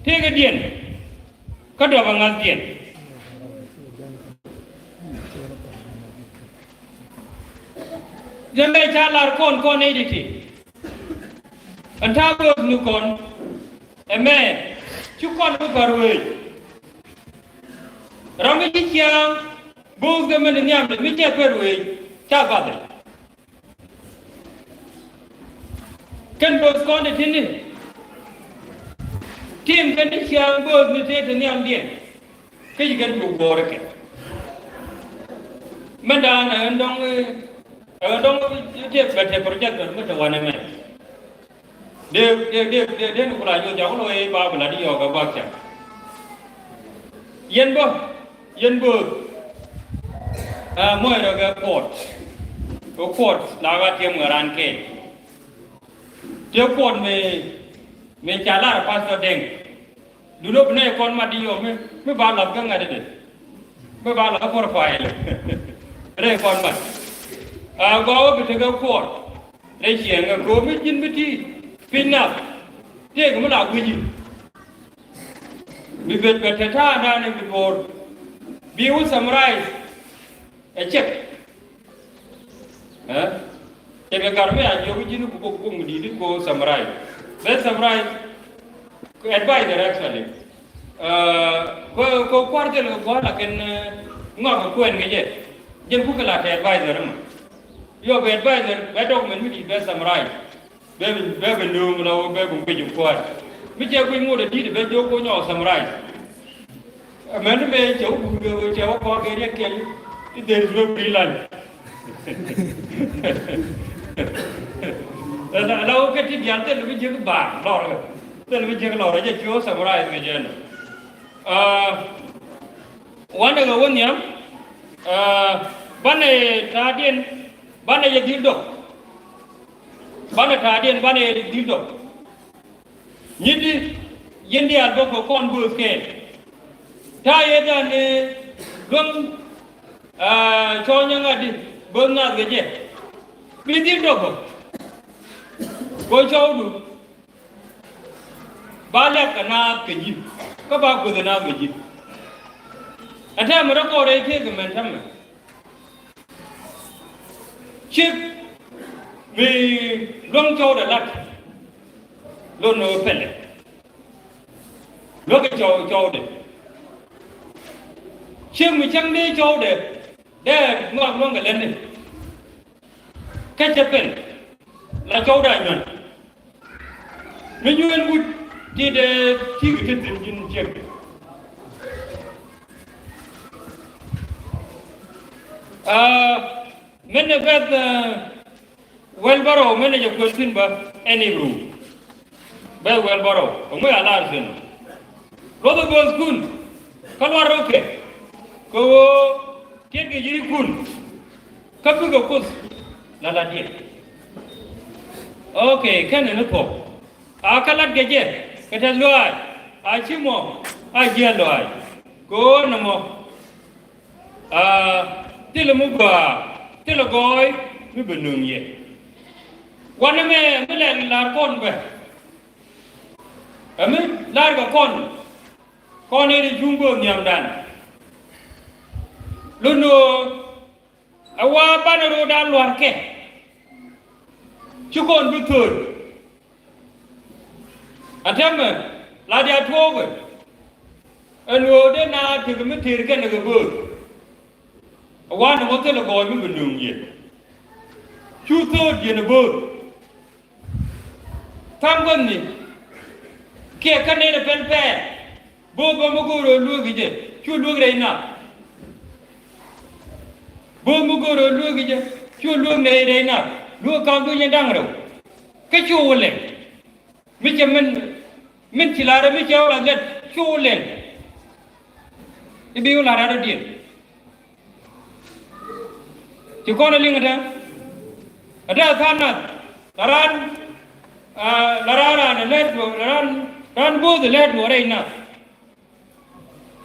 Take a dean. Cut of an dean. The may tell our con edity. And top of Nukon, a man, you can't look away. Ramadikian, both the men and yam, the Mika Perway, Tabata. Can both con it in it. Tim can this young both mutate and young dear. Can you get to war again? Madame, and don't take better projector with the one man. They didn't put out your away, Babylon, your back. Yenbo, Moira Court, or court, Lavatim around Kate. Your court may Chala Pastor Deng. Do not know con Madio, me Bala Gang at it. Me Bala for a file. Ray con Mat. I'll go over to the court. They see and go with in the tea. Pin up. Take them out with you. We will get a tar down in the board. We will summarize a check. If you got me, I will go summarize. Let's summarize. Advisor actually. Go quarter of what I can not go and get it. Then book a lot advisor. Your advisor, that document which is best summarized. Baby, no, baby, pay you for it. Which are going more than did, but you're going to summarize. A man may joke with your pocket, there is no free lunch. Allow get it, Yantel, which you buy, Laura. Then we take a lot of you summarize the journal. One of the one yam, Bunny Tardian, Bunny a dildo. Bunny Tardian, Bunny a dildo. Yindi, Alboco corn bull came. Tired and Gum, Chonyanga, Bernard the jet. We dildo. Go show. Balak and now can you go back with another with you? A time of record, I take a man. Chip me long told a lot. Don't know pellet. Look at your shoulder. Chip me chummy shoulder. There, not longer than it. Catch a pen. Like old diamond. When you and wood. Did a ticket in check? Many of that well borrow manager question, but any room. Well borrow, and we are large. Brother goes good. Come on, okay. Go take a year good. Come to go course. Nala dear. Okay, can you look? I cannot get it. It has Loah, I see more, I hear Loah. Go no more. Till a muga, till a boy, we will know ye. One man, the land larcon back. A man, like a con in Jumbo Yamdan. Luno, a war banner down Loarke. Chukon be good. A temper, like I told her. And we then now to the material again of the book. A one of the boy we were doing yet. 2/3 in the book. Tambani, Kia Canada pen pair. Both Bomogoro look at it. You look right now. Bomogoro look at it. You look right now. Look out to your dangle. Catch your leg. Which a men Chilara, which are let show leg. If you are at a deal. You call a link at them? A Deltana, Larana, and let run both the lead more right now.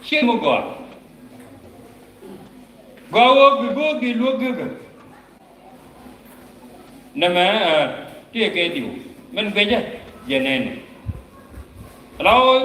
She will go. Go up, we both be look good. Nama, take it you. Men beja, Janen. Hello.